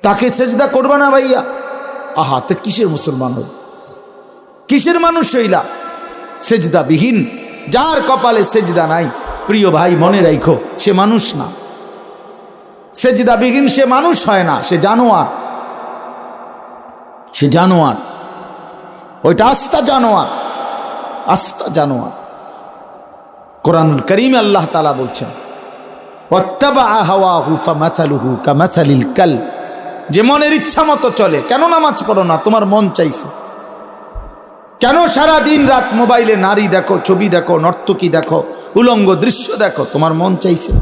তাকে সেজদা করবা না ভাইয়া? আহা, তো কিসের মুসলমান হল, কিসের মানুষ হইলা? সেজদা বিহীন, যার কপালে সেজদা নাই, প্রিয় ভাই মনে রাখো, সে মানুষ না। সেজদা বিহীন সে মানুষ হয় না, সে জানোয়ার। সে জানোয়ার, ওইটা আস্তা জানোয়ার, আস্তা জানোয়ার। কোরআনুল কারীমে আল্লাহ তাআলা বলছেন, ওয়াত্তাবা হাওয়াহু ফামাসালুহু কামাসালিল কালব, যে মনের ইচ্ছা মতো চলে। কেন নামাজ পড়ো না? তোমার মন চাইছে। কেন সারা দিন রাত মোবাইলে নারী দেখো, ছবি দেখো, নর্তকী দেখো, উলঙ্গ দৃশ্য দেখো? তোমার মন চাইছে।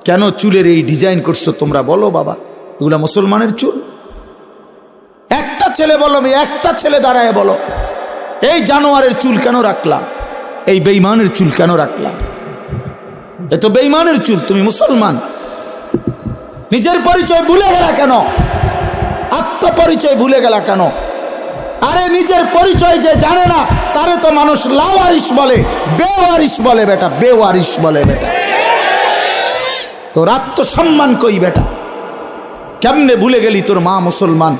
কেন চুলের এই ডিজাইন করছো তোমরা? বলো বাবা, এগুলা মুসলমানের চুল? একটা ছেলে বলো, একটা ছেলে দাঁড়ায় বলো, এই জানোয়ারের চুল কেন রাখলাম? এই বেঈমানের চুল কেন রাখলাম? এ তো বেঈমানের চুল। তুমি মুসলমান, নিজের পরিচয় ভুলে গেলা কেন? আত্মপরিচয় ভুলে গেলা কেন? আরে নিজের পরিচয় যে জানে না তারে তো মানুষ লাওয়ারিস বলে, বেওয়ারিস বলে বেটা, বেওয়ারিস বলে বেটা। তোর আত্মসম্মান কই বেটা? কেমনে ভুলে গেলি তোর মা মুসলমান?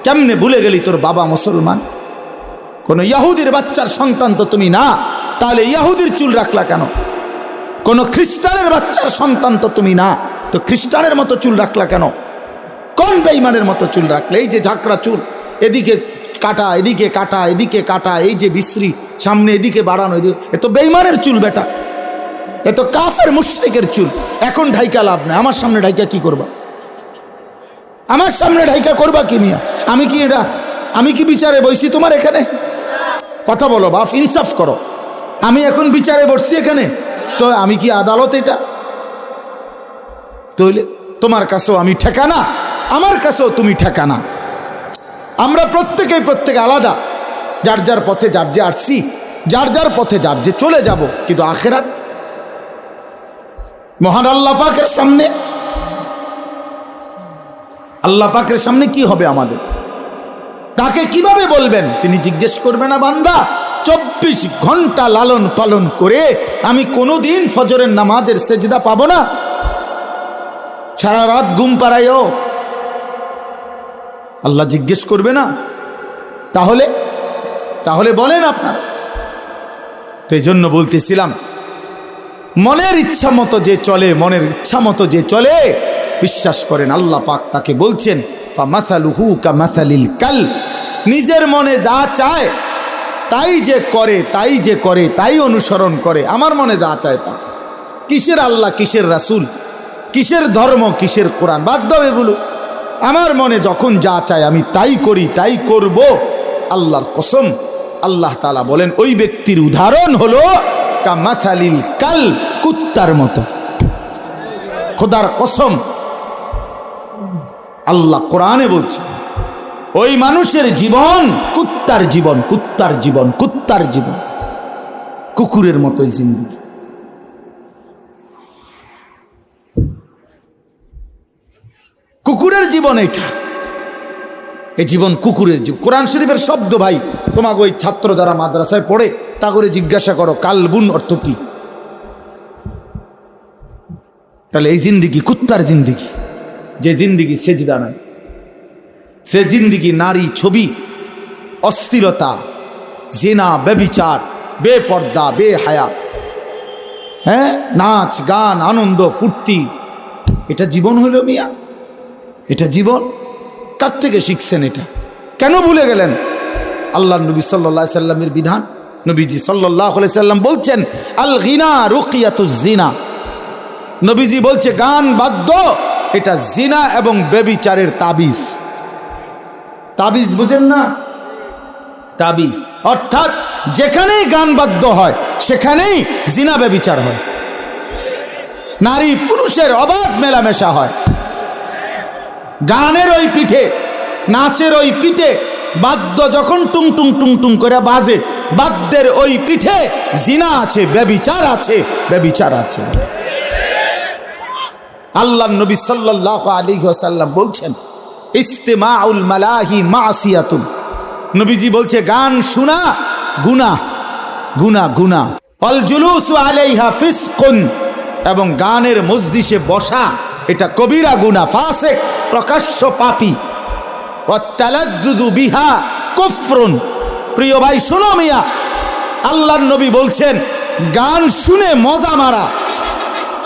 কেমনে ভুলে গেলি তোর বাবা মুসলমান? কোন ইহুদির বাচ্চার সন্তান তো তুমি না, তাহলে ইহুদির চুল রাখলা কেন? কোন খ্রিস্টানের বাচ্চার সন্তান তো তুমি না, তো খ্রিস্টানের মতো চুল রাখলা কেন? কোন বেঈমানের মতো চুল রাখলে? এই যে ঝাঁকড়া চুল, এদিকে কাটা, এদিকে কাটা, এদিকে কাটা, এই যে বিশ্রী, সামনে এদিকে বাড়ানো, এদিকে, এ তো বেঈমানের চুল বেটা, এ তো কাফের মুশরিকের চুল। এখন ঢাইকা লাভ নেই। আমার সামনে ঢাইকা কি করবা? আমার সামনে ঢাইকা করবা কি মিয়া? আমি কি বিচারে বইছি তোমার এখানে? কথা বলো বাপ, ইনসাফ করো। আমি এখন বিচারে বসছি এখানে, তো আমি কি আদালত? এটা তাহলে তোমার কাছেও আমি ঠেকানা, আমার কাছেও তুমি ঠেকানা। আমরা প্রত্যেকে আলাদা, যার যার পথে যার যে আসছি, যার যার পথে যার যে চলে যাব। কিন্তু আখেরাত মহান আল্লাহ পাকের সামনে, আল্লাহ পাকের সামনে কি হবে আমাদের? তাকে কিভাবে বলবেন? তিনি জিজ্ঞেস করবে না, বান্দা 24 ঘন্টা লালন পালন করে আমি কোনোদিন ফজরের নামাজের সেজদা পাবো না? সারা রাত ঘুম পাড়াইও, আল্লাহ জিজ্ঞেস করবে না? তাহলে বলেন আপনারা। তো এই জন্য বলতেছিলাম, মনের ইচ্ছা মতো যে চলে, মনের ইচ্ছা মতো যে চলে, বিশ্বাস করেন আল্লাহ পাক তাকে বলছেন ফামাসালুহু কামাসালিল কালব, নিজের মনে যা চায় তাই যে করে তাই অনুসরণ করে। আমার মনে যা চায় তা। কিসের আল্লাহ, কিসের রাসূল, কিসের ধর্ম, কিসের কোরআন? বাদ দাও এগুলো। আমার মনে যখন যা চায় আমি তাই করি, তাই করব। আল্লাহর কসম, আল্লাহ তাআলা বলেন ওই ব্যক্তির উদাহরণ হলো কামাসালিল কালব, কুত্তার মতো। খোদার কসম, আল্লাহ কোরআনে বলছে ওই মানুষের জীবন কুত্তার জীবন, কুত্তার জীবন, কুত্তার জীবন, কুকুরের মতোই জিন্দেগি। কুকুরের জীবন এটা, এই জীবন কুকুরের জীবন। কোরআন শরীফের শব্দ ভাই, তোমাকে ওই ছাত্র যারা মাদ্রাসায় পড়ে তা করে জিজ্ঞাসা করো কালবুন অর্থ কি। তাহলে এই জিন্দিগি কুত্তার জিন্দিগি, যে জিন্দিগি সেজদা নাই, সে জিন্দিগি নারী, ছবি, অশ্লীলতা, জিনা, ব্যভিচার, বেপর্দা, বেহায়া, হ্যাঁ, নাচ গান, আনন্দ ফুর্তি, এটা জীবন হলো মিয়া? এটা জীবন? কার থেকে শিখছেন এটা? কেন ভুলে গেলেন আল্লাহ নবী সাল্লাল্লাহু আলাইহি সাল্লামের বিধান? নবীজি সাল্লাল্লাহু আলাইহি সাল্লাম বলছেন আল গিনা রুকিয়াতুজ জিনা। নবীজি বলছে গান বাদ্য এটা জিনা এবং ব্যভিচারের তাবিজ। তাবিজ বুঝেন না? তাবিজ অর্থাৎ যেখানেই গান বাদ্য হয় সেখানেই জিনা ব্যভিচার হয়, নারী পুরুষের অবাধ মেলামেশা হয়। গানের ওই পিঠে, নাচের ওই পিঠে বাদ্য যখন টুং টুং টুং টুং করে বাজে, বাদ্যের ওই পিঠে জিনা আছে, ব্যভিচার আছে, ব্যভিচার আছে। আল্লাহ নবী সাল্লাল্লাহু আলাইহি ওয়াসাল্লাম বলছেন ইস্তিমাউল মালাহি মাসিয়াতুন। নবীজি বলছে গান শোনা গুনাহ, গুনাহ, গুনাহ। আল জুলুসু আলাইহা ফিসকুন, এবং গানের মজলিসে বসা এটা কবিরা গুনাহ, ফাসিক, প্রকাশ্য পাপী। ওয়াত্তালাজ্জুযু বিহা কুফরুন। প্রিয় ভাই শোনো মিয়া, আল্লাহর নবী বলছেন গান শুনে মজা মারা,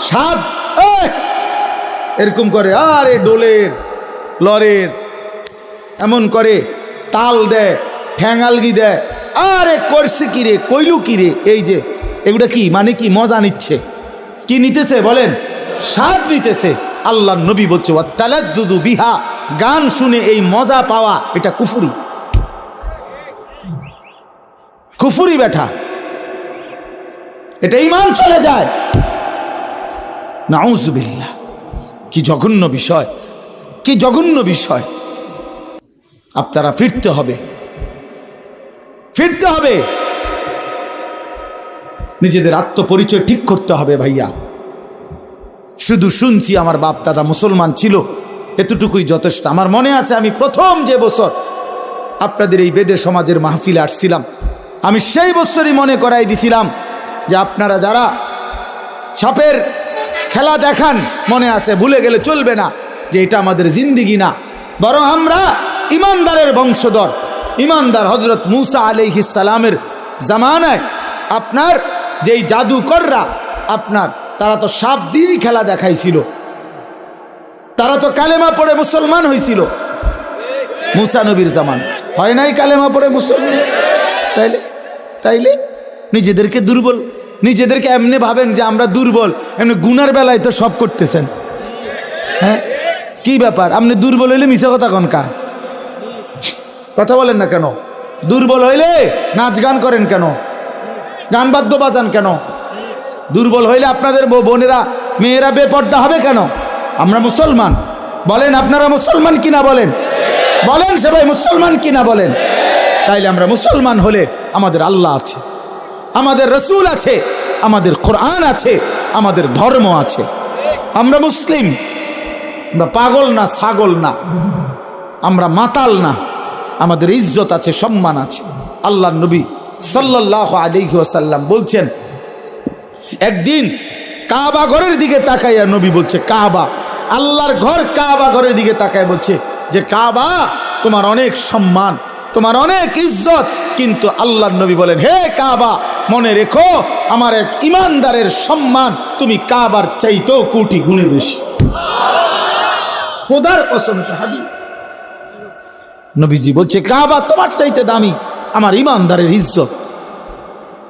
সাদ এরকম করে, আরে ডোলের লরের এমন করে, তাল দেয়, ঠ্যাঙালগি দেয়, আরে করছে কিরে, কইলু কিরে, এই যে এগুলা কি মানে কি মজা নিচ্ছে, কি নিতেছে বলেন, স্বাদ নিতেছে। আল্লাহর নবী বলছে ওয়াত্তালাজ্জুযু বিহা, গান শুনে এই মজা পাওয়া এটা কুফরি, কুফরি বেটা, এটা ঈমান চলে যায়। নাউযুবিল্লাহ, কি জঘন্য বিষয়, কি জঘন্য বিষয়। আপনারা ফিরতে হবে, ফিরতে হবে, নিজেদের আত্মপরিচয় ঠিক করতে হবে ভাইয়া। শুধু শুনছি আমার বাপ দাদা মুসলমান ছিল, এতটুকুই যথেষ্ট। আমার মনে আছে আমি প্রথম যে বছর আপনাদের এই বেদে সমাজের মাহফিলে আসছিলাম, আমি সেই বছরই মনে করাই দিছিলাম যে আপনারা যারা সাপের খেলা দেখান, মনে আছে, ভুলে গেলে চলবে না যে এটা আমাদের জিন্দিগি না, বরং আমরা ইমানদারের বংশধর। ইমানদার হজরত মুসা আলাইহিস সালামের জামানায় আপনার যেই জাদুকররা আপনার, তারা তো সাপ দিয়েই খেলা দেখাইছিল, তারা তো কালেমা পড়ে মুসলমান হয়েছিল মুসা নবীর জামান, হয় নাই কালেমা পড়ে মুসলমান? তাইলে তাইলে নিজেদেরকে দুর্বল, নিজেদেরকে এমনি ভাবেন যে আমরা দুর্বল, এমনি গুনার বেলায় তো সব করতেছেন। হ্যাঁ, কি ব্যাপার, আপনি দুর্বল হইলে মিশা কথা কনকা কথা বলেন না কেন? দুর্বল হইলে নাচ গান করেন কেন? গান বাদ্য বাজান কেন? দুর্বল হইলে আপনাদের বোনেরা মেয়েরা বেপর্দা হবে কেন? আমরা মুসলমান, বলেন আপনারা মুসলমান কিনা বলেন, বলেন সবাই মুসলমান কিনা বলেন। তাইলে আমরা মুসলমান হলে আমাদের আল্লাহ আছে, আমাদের রসুল আছে, আমাদের কোরআন আছে, আমাদের ধর্ম আছে। আমরা মুসলিম, আমরা পাগল না, ছাগল না, আমরা মাতাল না, আমাদের ইজ্জত আছে, সম্মান আছে। আল্লাহর নবী সাল্লাল্লাহু আলাইহি ওয়াসাল্লাম বলছেন, একদিন কাবা ঘরের দিকে তাকাইয়া নবী বলছে, কাবা, আল্লাহর ঘর, কাবা ঘরের দিকে তাকায় বলছে যে কাবা তোমার অনেক সম্মান, তোমার অনেক ইজ্জত, কিন্তু আল্লাহর নবী বলেন, হে কাবা, মনে রেখো আমার এক ইমানদারের সম্মান তুমি কাবার চাইতেও কোটি গুণে বেশি। খোদার কসম, হাদিস নবীজি বলছে কাবা তোমার চাইতে দামি, আমার ইমানদারের ইজ্জত,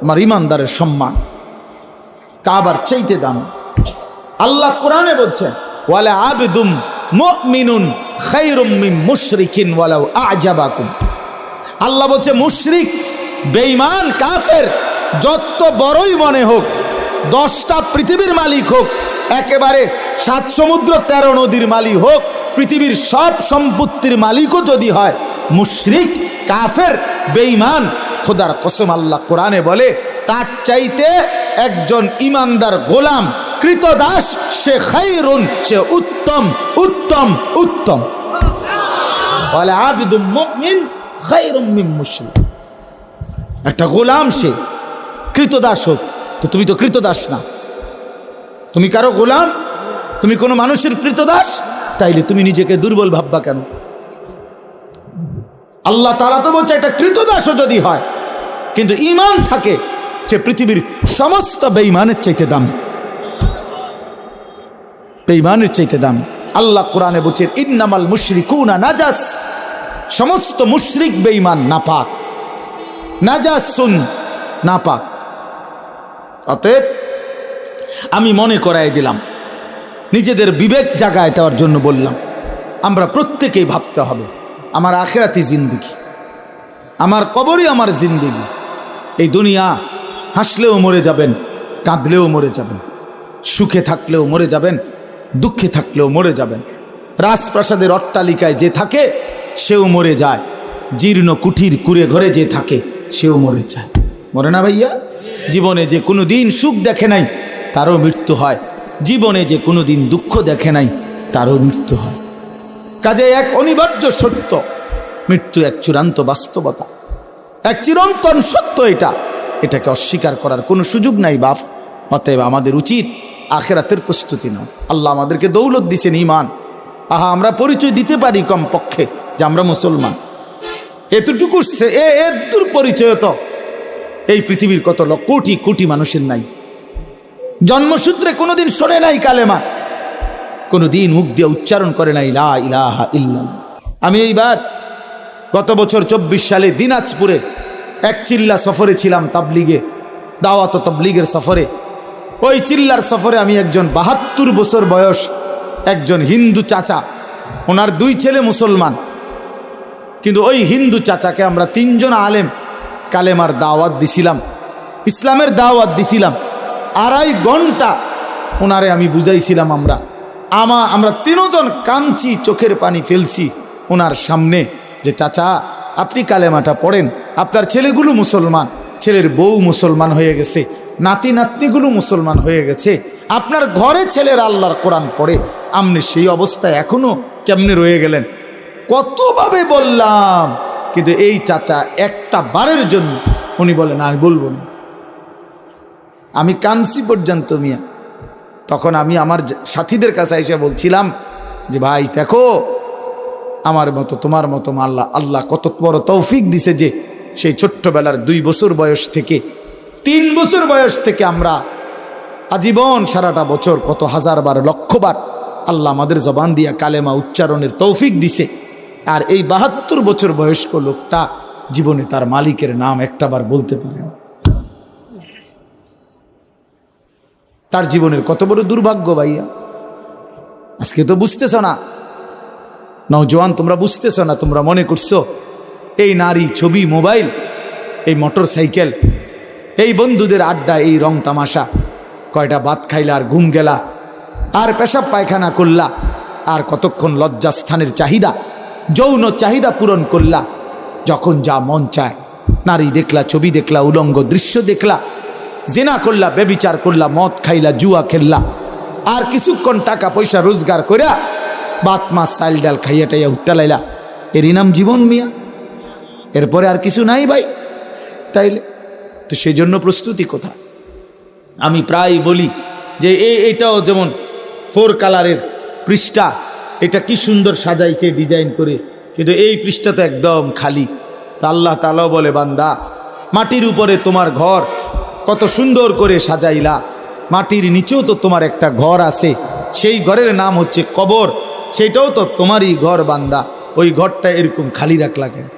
আমার ইমানদারের সম্মান কাবার চাইতে দামি। আল্লাহ কোরআনে বলছেন, ওয়ালা আবদুম মুমিনুন খায়রুম মিন মুশরিকিন ওয়ালাউ আ'জাবাকুম। আল্লাহ বলছে মুশরিক, বেঈমান, কাফের যত বড়ই মনে হোক, 10টা পৃথিবীর মালিক হোক, একেবারে 7 সমুদ্র 13 নদীর মালিক হোক, পৃথিবীর সব সম্পত্তির মালিকও যদি হয়, মুশরিক, কাফের, বেঈমান, খোদার কসম আল্লাহ কোরআনে বলে তার চাইতে একজন ইমানদার গোলাম, কৃতদাস, সে খায়রুন, সে উত্তম, উত্তম, উত্তম। ওয়ালা আবদুম মুমিন খায়রুম মিন মুশরিক। একটা গোলাম সে কৃতদাস হোক, তো তুমি তো কৃতদাস না, তুমি কারো গোলাম, তুমি কোনো মানুষের কৃতদাস, তাইলে তুমি নিজেকে দুর্বল ভাববা কেন? আল্লাহ তাআলা তো বলছে একটা কৃতদাসও যদি হয় কিন্তু ঈমান থাকে, সে পৃথিবীর সমস্ত বেঈমানের চাইতে দামি, বেঈমানের চাইতে দামি। আল্লাহ কোরআনে বলছেন ইন্নামাল মুশরিকুনা নাজাস, সমস্ত মুশরিক বেঈমান নাপাক, নাজাসুন, নাপাক। অতএব আমি মনে করাই দিলাম, নিজেদের বিবেক জাগায় দেওয়ার জন্য বললাম, আমরা প্রত্যেকেই ভাবতে হবে আমার আখিরাতি জিন্দেগি, আমার কবরই আমার জিন্দেগি। এই দুনিয়া হাসলেও মরে যাবেন, কাঁদলেও মরে যাবেন, সুখে থাকলেও মরে যাবেন, দুঃখে থাকলেও মরে যাবেন। রাজপ্রাসাদের অট্টালিকায় যে থাকে সেও মরে যায়, জীর্ণ কুঠির কুড়ে ঘরে যে থাকে সেও মরে যায়, মরে না ভাইয়া? জীবনে যে কোনো দিন সুখ দেখে নাই তারও মৃত্যু হয়, জীবনে যে কোনো দিন দুঃখ দেখে নাই তারও মৃত্যু হয়। কাজে এক অনিবার্য সত্য, মৃত্যু এক চূড়ান্ত বাস্তবতা, এক চিরন্তন সত্য। এটাকে অস্বীকার করার কোনো সুযোগ নাই বাপ। অতএব আমাদের উচিত আখেরাতের প্রস্তুতি নাও। আল্লাহ আমাদেরকে দৌলত দিছেন, ঈমান। আহা, আমরা পরিচয় দিতে পারি কম পক্ষে যে আমরা মুসলমান, এতটুকু এর দূর পরিচয় তো এই পৃথিবীর কত কোটি কোটি মানুষের নাই। জন্মসূত্রে কোনোদিন শোনে নাই কালেমা, কোনোদিন মুখ দিয়ে উচ্চারণ করে নাই লা ইলাহা ইল্লাল্লাহ। আমি এইবার গত বছর 24 সালে দিনাজপুরে এক চিল্লা সফরে ছিলাম, তাবলিগে, দাওয়াত তাবলিগের সফরে। ওই চিল্লার সফরে আমি একজন 72 বছর বয়স একজন হিন্দু চাচা, ওনার 2 ছেলে মুসলমান, কিন্তু ওই হিন্দু চাচাকে আমরা 3 জন আলেম কালেমার দাওয়াত দিছিলাম, ইসলামের দাওয়াত দিছিলাম। 2.5 ঘন্টা ওনারে আমি বুঝাইছিলাম। আমরা 3 জন কাঁদছি, চোখের পানি ফেলছি ওনার সামনে, যে চাচা আপনি কালেমাটা পড়েন, আপনার ছেলেগুলো মুসলমান, ছেলের বউ মুসলমান হয়ে গেছে, নাতি নাতনিগুলো মুসলমান হয়ে গেছে, আপনার ঘরে ছেলের আল্লাহর কোরআন পড়ে, আপনি সেই অবস্থায় এখনো কেমনে রয়ে গেলেন? কতভাবে বললাম, কিন্তু এই চাচা একটা বারের জন্য উনি বলে না, আমি বলবো না। আমি কানসি পর্যন্ত মিয়া। তখন আমি আমার সাথীদের কাছে এসে বলছিলাম যে ভাই দেখো, আমার মতো তোমার মতো আল্লাহ কত বড় তৌফিক দিছে যে সেই ছোট্টবেলার 2 বছর বয়স থেকে 3 বছর বয়স থেকে আমরা আজীবন সারাটা বছর কত হাজারবার লক্ষবার আল্লাহ আমাদের জবান দিয়া কালেমা উচ্চারণের তৌফিক দিছে। আর এই 72 বছর বয়স্ক লোকটা জীবনে তার মালিকের নাম একটাবার বলতে পারে না। তার জীবনের কত বড় দুর্ভাগ্য ভাইয়া। আজকে তো বুঝতেছ না, নওজোয়ান তোমরা বুঝতেছ না, তোমরা মনে করছো এই নারী, ছবি, মোবাইল, এই মোটর সাইকেল, এই বন্ধুদের আড্ডা, এই রং তামাশা, কয়টা ভাত খাইলা আর ঘুম গেলা, আর পেশাব পায়খানা করলা, আর কতক্ষণ লজ্জাস্থানের চাহিদা, যৌন চাহিদা পূরণ করলা, যখন যা মন চায় নারী দেখলা, ছবি দেখলা, উলঙ্গ দৃশ্য দেখলা, জিনা করলা, ব্যভিচার করলা, মদ খাইলা, জুয়া খেললা, আর কিছুক্ষণ টাকা পয়সা রোজগার কইরা ভাত মাছ চাল ডাল খাইয়া টাইয়া উঠতে লাইলা, এরই নাম জীবন মিয়া? এরপরে আর কিছু নাই ভাই। তাইলে তো সেই জন্য প্রস্তুতি কোথায়? আমি প্রায় বলি যে এটাও যেমন 4 কালারের পৃষ্ঠা, এটা কি সুন্দর সাজাইছে ডিজাইন করে, কিন্তু এই পৃষ্ঠা তো একদম খালি। তা আল্লাহ তাআলা বলে, বান্দা মাটির উপরে তোমার ঘর কত সুন্দর করে সাজাইলা, মাটির নিচেও তো তোমার একটা ঘর আছে, সেই ঘরের নাম হচ্ছে কবর, সেইটাও তো তোমারই ঘর বান্দা, ওই ঘরটা এরকম খালি রাখলা কেন?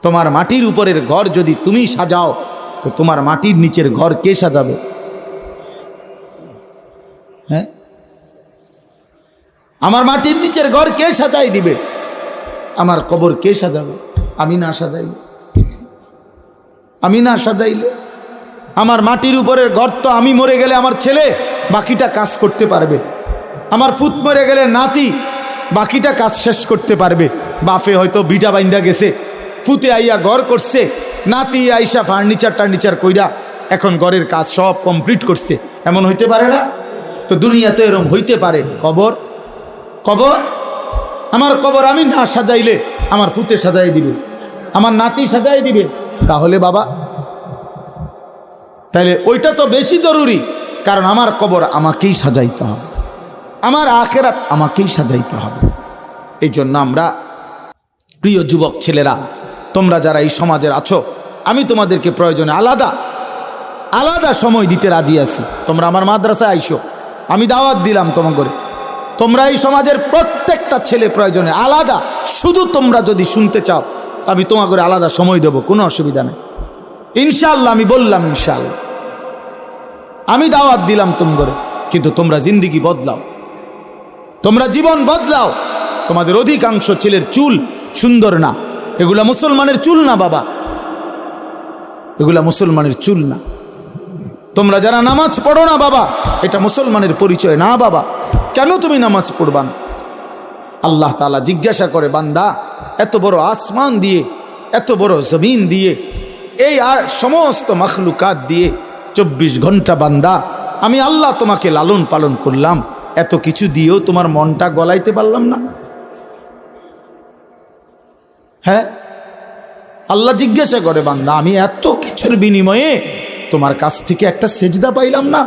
তোমার মাটির উপরের ঘর যদি তুমি সাজাও, তো তোমার মাটির নিচের ঘর কে সাজাবে? হ্যাঁ, আমার মাটির নিচের ঘর কে সাজাই দিবে? আমার কবর কে সাজাবে? আমি না সাজাইলে, আমার মাটির উপরের ঘর তো আমি মরে গেলে আমার ছেলে বাকিটা কাজ করতে পারবে, আমার ফুত মরে গেলে নাতি বাকিটা কাজ শেষ করতে পারবে। বাপে হয়তো বিটা বাইন্দা গেছে, ফুতে আইয়া ঘর করছে, নাতি আইসা ফার্নিচার কইরা এখন ঘরের কাজ সব কমপ্লিট করছে, এমন হইতে পারে না? তো দুনিয়াতে এরকম হইতে পারে। কবর আমার কবর আমি না সাজাইলে আমার ফুতে সাজাই দিবে, আমার নাতি সাজাই দিবে। তাহলে বাবা, তাইলে ওইটা তো বেশি জরুরি, কারণ আমার কবর আমাকেই সাজাইতে হবে, আমার আখিরাত আমাকেই সাজাইতে হবে। এই জন্য আমরা প্রিয় যুবক ছেলেরা, তোমরা যারা এই সমাজের আছো, আমি তোমাদেরকে প্রয়োজনে আলাদা সময় দিতে রাজি আছি। তোমরা আমার মাদ্রাসায় আইসো, আমি দাওয়াত দিলাম তোমাকে। তোমরা এই সমাজের প্রত্যেকটা ছেলে প্রয়োজনে আলাদা, শুধু তোমরা যদি শুনতে চাও আমি তোমাকে আলাদা সময় দেবো, কোনো অসুবিধা নেই ইনশাআল্লাহ। আমি বললাম ইনশাআল্লাহ, আমি দাওয়াত দিলাম তোমাকে, কিন্তু তোমরা জিন্দিগি বদলাও, তোমরা জীবন বদলাও। তোমাদের অধিকাংশ ছেলের চুল সুন্দর না, এগুলা মুসলমানের চুল না বাবা, এগুলা মুসলমানের চুল না। তোমরা যারা নামাজ পড়ো না বাবা, এটা মুসলমানের পরিচয় না বাবা। কেন তুমি নামাজ পড়বা না? আল্লাহ তাআলা জিজ্ঞাসা করে, বান্দা এত বড় আসমান দিয়ে, এত বড় জমিন দিয়ে, এই আর সমস্ত মখলুকাত দিয়ে 24 ঘন্টা বান্দা আমি আল্লাহ তোমাকে লালন পালন করলাম, এত কিছু দিয়েও তোমার মনটা গলাইতে পারলাম না? হ্যাঁ, আল্লাহ জিজ্ঞাসা করে, বান্দা আমি এত কিছুর বিনিময়ে তোমার কাছ থেকে একটা সেজদা পাইলাম না,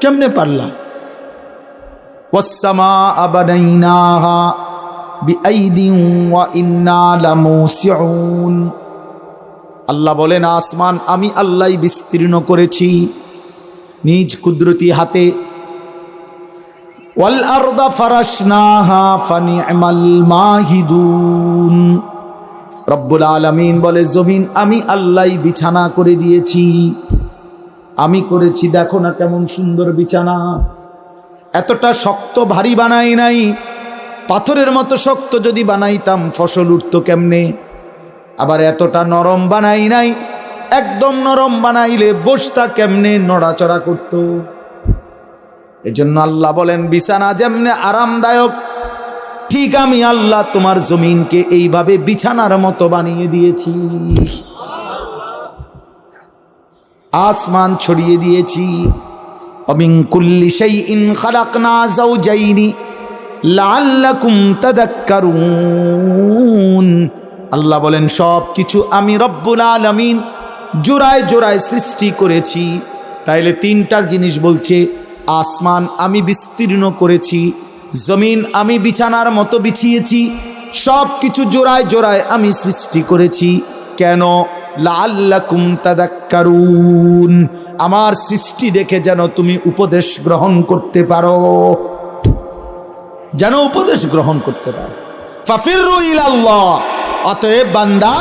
কেমনে পারলা? ওয়াস-সামাআ বানাইনাহা বিআইদিন ওয়া ইন্না লামুসিউন। আল্লাহ বলেন আসমান আমি আল্লাহই বিস্তীর্ণ করেছি নিজ কুদরতি হাতে। ওয়াল আরদা ফারাশনাহা ফানি'মাল মাহিদুন। রব্বুল আলামিন বলে জমিন আমি আল্লাহই বিছানা করে দিয়েছি, আমি করেছি, দেখো না কেমন সুন্দর বিছানা। এতটা শক্ত ভারী বানাই নাই, পাথরের মতো শক্ত যদি বানাইতাম ফসল উঠতো কেমনে। আবার এতটা নরম বানাই নাই, একদম নরম বানাইলে বসতা কেমনে, নড়াচড়া করত। এজন্য আল্লাহ বলেন বিছানা যেমনে আরামদায়ক, ঠিক আমি আল্লাহ তোমার জমিনকে এইভাবে বিছানার মতো বানিয়ে দিয়েছি, আসমান ছড়িয়ে দিয়েছি। অমিন কুল্লি শাইইন খালাকনা যাওজাইনি লাআল্লাকুম তাযাক্কারুন। আল্লাহ বলেন সব কিছু আমি রব্বুল আলামিন জোড়ায় জোড়ায় সৃষ্টি করেছি। তাইলে তিনটা জিনিস বলছে, আসমান আমি বিস্তীর্ণ করেছি, জমিন আমি বিছানার মতো বিছিয়েছি, সব কিছু জোড়ায় জোড়ায় আমি সৃষ্টি করেছি। কেন? লাআল্লাকুম তাযাক্কারুন, আমার সৃষ্টি দেখে যেন তুমি উপদেশ গ্রহণ করতে পারো, যেন উপদেশ গ্রহণ করতে পারো। ফাফিরু ইলাল্লাহ, অতএব বান্দা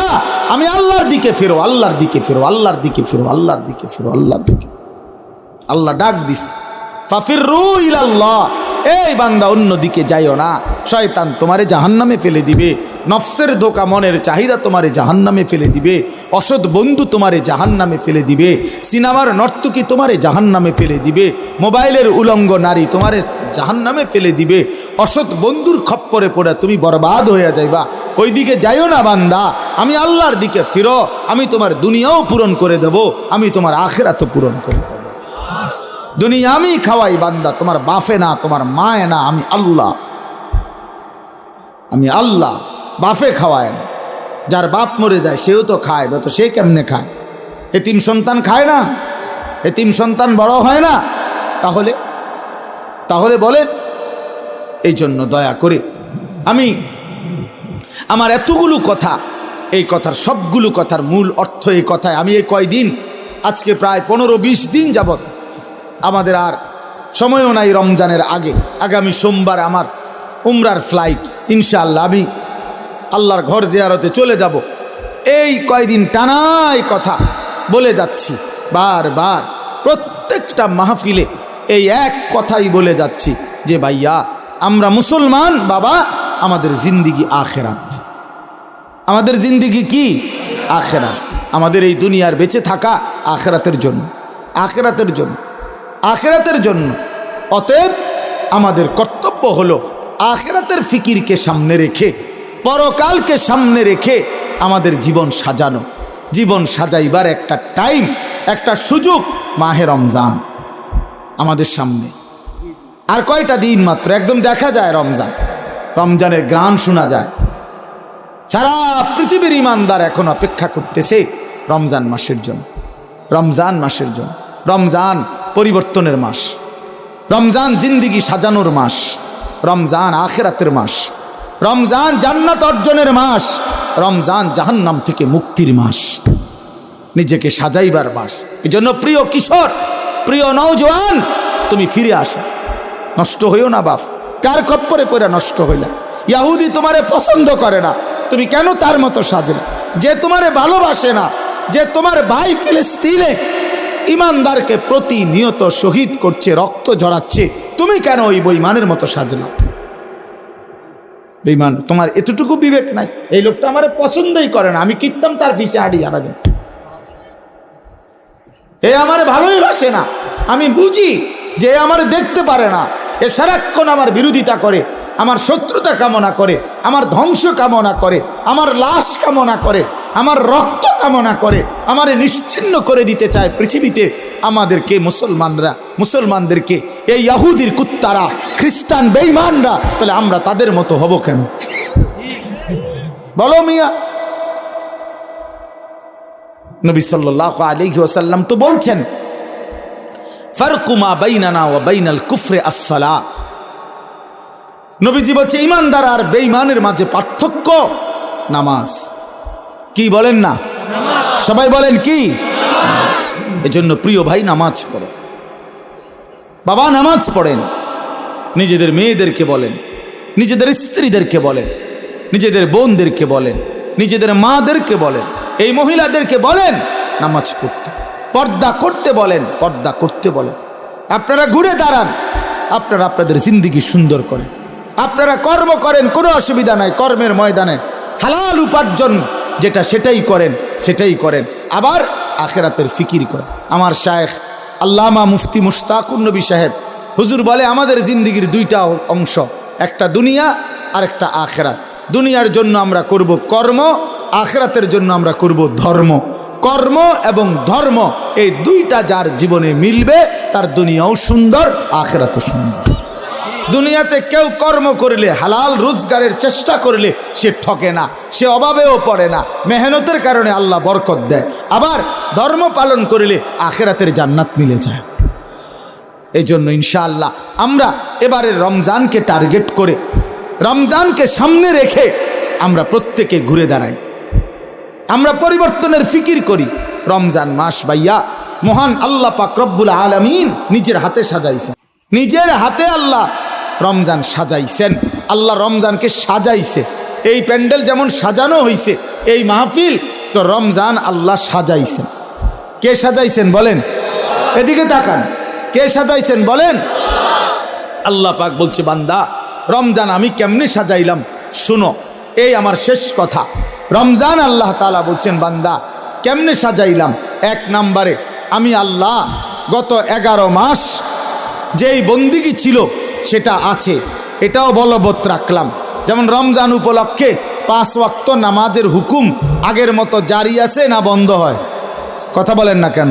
আমি আল্লাহর দিকে ফিরো, আল্লাহর দিকে ফিরো, আল্লাহর দিকে ফিরো, আল্লাহর দিকে ফিরো, আল্লাহর দিকে। আল্লাহ ডাক দিস, ফাফিরু ইলাল্লাহ, এই বান্দা অন্য দিকে যাইও না, শয়তান তোমারে জাহান্নামে ফেলে দিবে, নফসের ধোঁকা মনের চাহিদা তোমারে জাহান্নামে ফেলে দিবে, অসৎ বন্ধু তোমারে জাহান্নামে ফেলে দিবে, সিনেমার নর্তকী তোমারে জাহান্নামে ফেলে দিবে, মোবাইলের উলঙ্গ নারী তোমারে জাহান্নামে ফেলে দিবে, অসৎ বন্ধুর খপ্পরে পড়ে তুমি বরবাদ হয়ে যাইবা। ওই দিকে যাইও না বান্দা, আমি আল্লাহর দিকে ফিরো, আমি তোমার দুনিয়াও পূরণ করে দেব, আমি তোমার আখিরাতও পূরণ করে দেব। দুনিয়া আমি খাওয়াই বান্দা, তোমার বাপে না, তোমার মায়ে না, আমি আল্লাহ, আমি আল্লাহ। বাপে খাওয়ায় না, যার বাপ মরে যায় সেও তো খায়, তো সে কেমনে খায়? এতিম সন্তান খায় না, এতিম সন্তান বড় হয় না। তাহলে তাহলে বলেন, এই জন্য দয়া করে আমি আমার এতগুলো কথা, এই কথার সবগুলো কথার মূল অর্থ এই কথায়। আমি এই কয়দিন, আজকে প্রায় 15-20 দিন যাবত, আমাদের আর সময়ও নাই রমজানের আগে, আগামী সোমবার আমার উমরার ফ্লাইট, ইনশাআল্লাহ আমি আল্লাহর ঘর জিয়ারতে চলে যাব। এই কয়দিন টানাই কথা বলে যাচ্ছি, বারবার প্রত্যেকটা মাহফিলে এই এক কথাই বলে যাচ্ছি যে ভাইয়া আমরা মুসলমান বাবা, আমাদের জিন্দিগি আখেরাত, আমাদের জিন্দিগি কি? আখেরাত। আমাদের এই দুনিয়ার বেঁচে থাকা আখেরাতের জন্য, আখেরাতের জন্য, আখেরাতের জন্য। অতএব আমাদের কর্তব্য হলো আখেরাতের ফিকিরকে সামনে রেখে, পরকালকে সামনে রেখে আমাদের জীবন সাজানো। জীবন সাজাইবার একটা টাইম, একটা সুযোগ মাহে রমজান আমাদের সামনে। আর কয়টা দিন মাত্র, একদম দেখা যায় রমজান, রমজানের গ্রাণ শোনা যায়। সারা পৃথিবীর ইমানদার এখন অপেক্ষা করতেছে রমজান মাসের জন্য, রমজান মাসের জন্য। রমজান পরিবর্তনের মাস, রমজান জিন্দিগি সাজানোর মাস, রমজান আখিরাতের মাস, রমজান জান্নাত অর্জনের মাস, রমজান জাহান্নাম থেকে মুক্তির মাস, নিজেকে সাজাইবার মাস। এই জন্য প্রিয় কিশোর, প্রিয় নওজোয়ান, তুমি ফিরে আসো, নষ্ট হইও না বাপ। কার খপ্পরে পড়ে নষ্ট হইলা? ইহুদি তোমারে পছন্দ করে না, তুমি কেন তার মতো সাজলে? যে তোমারে ভালোবাসে না, যে তোমার ভাই ফিলিস্তিনে ইমানদারকে প্রতিনিয়ত শহীদ করছে, রক্ত ঝরাচ্ছে, তুমি কেন ওই বেঈমানের মতো সাজলা? বেঈমান, তোমার এতটুকু বিবেক নাই? এই লোকটা আমার পছন্দই করে না, আমি কিনতাম তার পিছে আড়ি আড়া, এ আমার ভালোই বাসে না, আমি বুঝি যে আমার দেখতে পারে না, এ সারাক্ষণ আমার বিরোধিতা করে, আমার শত্রুতা কামনা করে, আমার ধ্বংস কামনা করে, আমার লাশ কামনা করে, আমার রক্ত কামনা করে, আমারে নিশ্চিহ্ন করে দিতে চায় পৃথিবীতে। আমাদেরকে মুসলমানদেরকে এই ইহুদির কুত্তারা, খ্রিস্টান বেঈমানরা, তাহলে আমরা তাদের মতো হব কেন? বলো মিয়া। নবী সাল্লাল্লাহু আলাইহি ওয়াসাল্লাম তো বলছেন, ফারকু মা বাইনানা ওয়া বাইনাল কুফরি আস-সালাহ। নবীজি বলছে ঈমানদার আর বেঈমানের মাঝে পার্থক্য নামাজ। কি বলেন না? সবাই বলেন কি? এজন্য প্রিয় ভাই নামাজ পড়ো। বাবা নামাজ পড়েন, নিজেদের মেয়েদেরকে বলেন, নিজেদের স্ত্রীদেরকে বলেন, নিজেদের বোনদেরকে বলেন, নিজেদের মাদেরকে বলেন, এই মহিলাদেরকে বলেন নামাজ পড়তে, পর্দা করতে বলেন, পর্দা করতে বলেন। আপনারা ঘুরে দাঁড়ান, আপনারা আপনাদের জিন্দেগি সুন্দর করেন, আপনারা কর্ম করেন, কোনো অসুবিধা নাই। কর্মের ময়দানে হালাল উপার্জন যেটা সেটাই করেন, সেটাই করেন। আবার আখেরাতের ফিকির করেন। আমার শায়েখ আল্লামা মুফতি মুশতাকুর নবী সাহেব হুজুর বলে আমাদের জিন্দেগির দুইটা অংশ, একটা দুনিয়া আর একটা আখেরাত। দুনিয়ার জন্য আমরা করব কর্ম, আখেরাতের জন্য আমরা করব ধর্ম। কর্ম এবং ধর্ম এই দুইটা যার জীবনে মিলবে তার দুনিয়াও সুন্দর, আখেরাতও সুন্দর। দুনিয়াতে কেউ কর্ম করলে, হালাল রোজগারের চেষ্টা করলে সে ঠকে না, সে অভাবেও পড়ে না, মেহনতের কারণে আল্লাহ বরকত দেয়। আবার ধর্ম পালন করলে আখেরাতের জান্নাত মিলে যায়। এই জন্য ইনশাআল্লাহ আমরা এবারে রমজানকে টার্গেট করে, রমজানকে সামনে রেখে আমরা প্রত্যেকে ঘুরে দাঁড়াই, আমরা পরিবর্তনের ফিকির করি। রমজান মাস ভাইয়া মহান আল্লাহ পাক রব্বুল আলামিন নিজের হাতে সাজাইছেন, নিজের হাতে আল্লাহ রমজান সাজাইছেন। আল্লাহ রমজানকে সাজাইছে। এই প্যান্ডেল যেমন সাজানো হয়েছে, এই মাহফিল তো রমজান আল্লাহ সাজাইছেন। কে সাজাইছেন বলেন? এদিকে তাকান, কে সাজাইছেন বলেন? আল্লাহ পাক বলছে বান্দা রমজান আমি কেমনে সাজাইলাম শুনো, এই আমার শেষ কথা। রমজান আল্লাহ তাআলা বলছেন বান্দা কেমনে সাজাইলাম। এক নম্বরে আমি আল্লাহ গত 11 মাস যেই বন্দিগি ছিল সেটা আছে, এটাও বলবৎ রাখলাম। যেমন রমজান উপলক্ষে 5 ওয়াক্ত নামাজের হুকুম আগের মতো জারি আছে না বন্ধ হয়? কথা বলেন না কেন?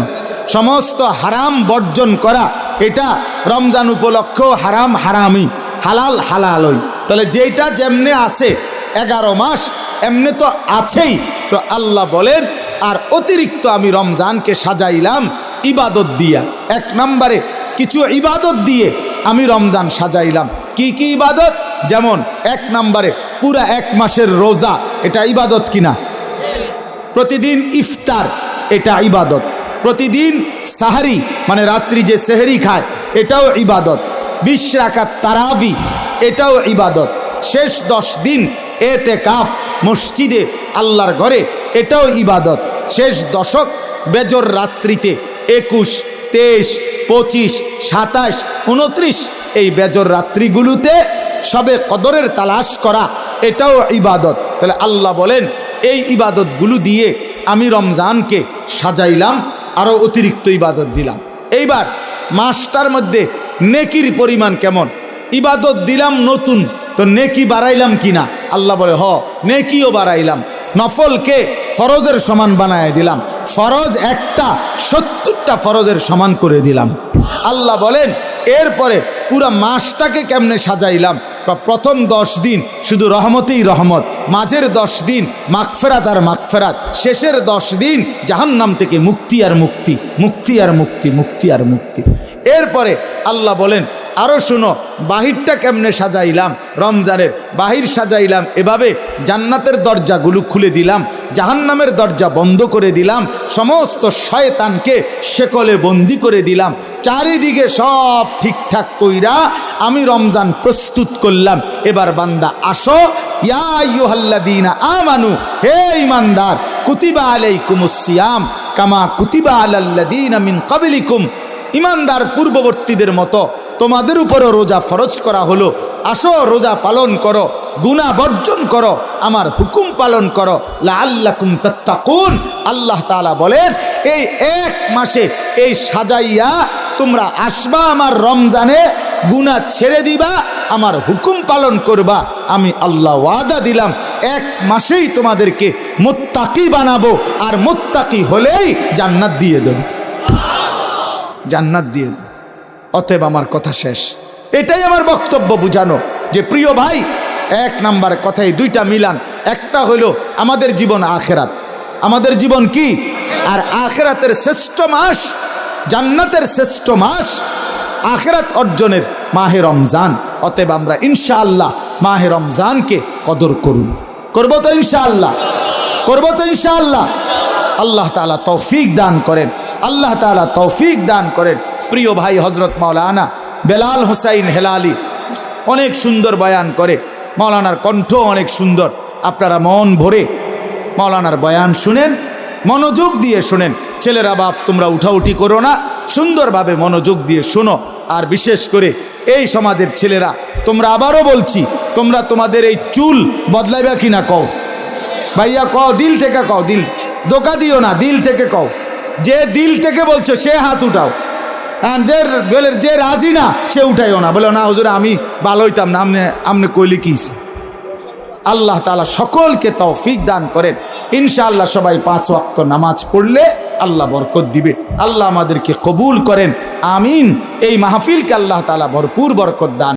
সমস্ত হারাম বর্জন করা, এটা রমজান উপলক্ষেও হারাম হারামই, হালাল হালালই। তাহলে যেটা যেমনে আছে 11 মাস এমনি তো আছেই। তো আল্লাহ বলেন আর অতিরিক্ত আমি রমজানকে সাজাইলাম ইবাদত দিয়া। এক নম্বরে কিছু ইবাদত দিয়ে আমি রমজান সাজাইলাম। কি কি ইবাদত? যেমন 1 নম্বরে পুরা 1 মাসের রোজা, এটা ইবাদত কিনা? প্রতিদিন ইফতার, এটা ইবাদত। প্রতিদিন সাহারি মানে রাত্রি যে সেহরি খায়, এটাও ইবাদত। 20 রাকাত তারাবি, এটাও ইবাদত। শেষ 10 দিন এতেকাফ মসজিদে আল্লাহর ঘরে, এটাও ইবাদত। শেষ দশক বেজর রাত্রিতে 21, 23, 25, 27, 29 এই বেজর রাত্রিগুলোতে সবে কদরের তালাশ করা, এটাও ইবাদত। তাহলে আল্লাহ বলেন এই ইবাদতগুলো দিয়ে আমি রমজানকে সাজাইলাম, আরও অতিরিক্ত ইবাদত দিলাম। এইবার মাসটার মধ্যে নেকির পরিমাণ কেমন? ইবাদত দিলাম নতুন, তো নেকি বাড়াইলাম কিনা? আল্লাহ বলে হ, নেকিও বাড়াইলাম। নফলকে ফরজের সমান বানায় দিলাম, ফরজ একটা 70টা ফরজের সমান করে দিলাম। আল্লাহ বলেন এরপরে পুরা মাসটাকে কেমনে সাজাইলাম? প্রথম 10 দিন শুধু রহমতেই রহমত, মাঝের 10 দিন মাগফিরাত আর মাগফিরাত, শেষের 10 দিন জাহান্নাম থেকে মুক্তি আর মুক্তি, মুক্তি আর মুক্তি, মুক্তি আর মুক্তি। এরপরে আল্লাহ বলেন আরও শুনো বাহিরটা কেমনে সাজাইলাম। রমজানের বাহির সাজাইলাম এভাবে, জান্নাতের দরজাগুলো খুলে দিলাম, জাহান্নামের দরজা বন্ধ করে দিলাম, সমস্ত শয়তানকে শেকলে বন্দি করে দিলাম। চারিদিকে সব ঠিকঠাক কইরা আমি রমজান প্রস্তুত করলাম। এবার বান্দা আসো, ইয়া আইয়ুহাল্লাযীনা আমানু, হে ঈমানদার, কুতিবা আলাইকুমুস সিয়াম কামা কুতিবা আলাল্লাযীনা মিন ক্বাবলিকুম, ঈমানদার পূর্ববর্তীদের মতো তোমাদের উপরও রোজা ফরজ করা হলো। আসো রোজা পালন করো, গুনাহ বর্জন করো, আমার হুকুম পালন করো, লাআল্লাকুম তাত্তাকুন। আল্লাহ তাআলা বলেন এই 1 মাসে এই সাজাইয়া তোমরা আসবা আমার রমজানে, গুনাহ ছেড়ে দিবা, আমার হুকুম পালন করবা। আমি আল্লাহ ওয়াদা দিলাম 1 মাসেই তোমাদেরকে মুত্তাকি বানাবো, আর মুত্তাকি হলেই জান্নাত দিয়ে দেব, জান্নাত দিয়ে দেব। অতএব আমার কথা শেষ, এটাই আমার বক্তব্য বুঝানো যে প্রিয় ভাই 1 নাম্বার কথাই 2টা মিলান। একটা হলো আমাদের জীবন আখেরাত, আমাদের জীবন কি? আর আখেরাতের শ্রেষ্ঠ মাস জান্নাতের শ্রেষ্ঠ মাস, আখিরাত অর্জনের মাহে রমজান। অতএব আমরা ইনশাআল্লাহ মাহে রমজানকে কদর করব। করব তো ইনশাআল্লাহ? করব তো ইনশাআল্লাহ? আল্লাহ তাআলা তৌফিক দান করেন, আল্লাহ তাআলা তৌফিক দান করেন। প্রিয় ভাই হযরত মাওলানা বেলাল হোসাইন হেলালি অনেক সুন্দর বয়ান করে, মাওলানার কণ্ঠ অনেক সুন্দর। আপনারা মন ভরে মাওলানার বয়ান শুনেন, মনোযোগ দিয়ে শুনেন। ছেলেরা বাপ তোমরা উঠাউঠি করো না, সুন্দরভাবে মনোযোগ দিয়ে শোনো। আর বিশেষ করে এই সমাজের ছেলেরা, তোমরা আবারও বলছি, তোমরা তোমাদের এই চুল বদলাইবা কিনা কও ভাইয়া, কও, দিল থেকে কও, দিল ধোকা দিও না, দিল থেকে কও। যে দিল থেকে বলছো সে হাত উঠাও, আর যে রাজি না সে উঠাইও না, বলো না হুজুর আমি ভালো হইতাম না, আমনে কইলি কি। আল্লাহ তাআলা সকলকে তৌফিক দান করেন। ইনশাআল্লাহ সবাই 5 ওয়াক্ত নামাজ পড়লে আল্লাহ বরকত দিবে। আল্লাহ আমাদেরকে কবুল করেন, আমিন। এই মাহফিলকে আল্লাহ তাআলা ভরপুর বরকত দান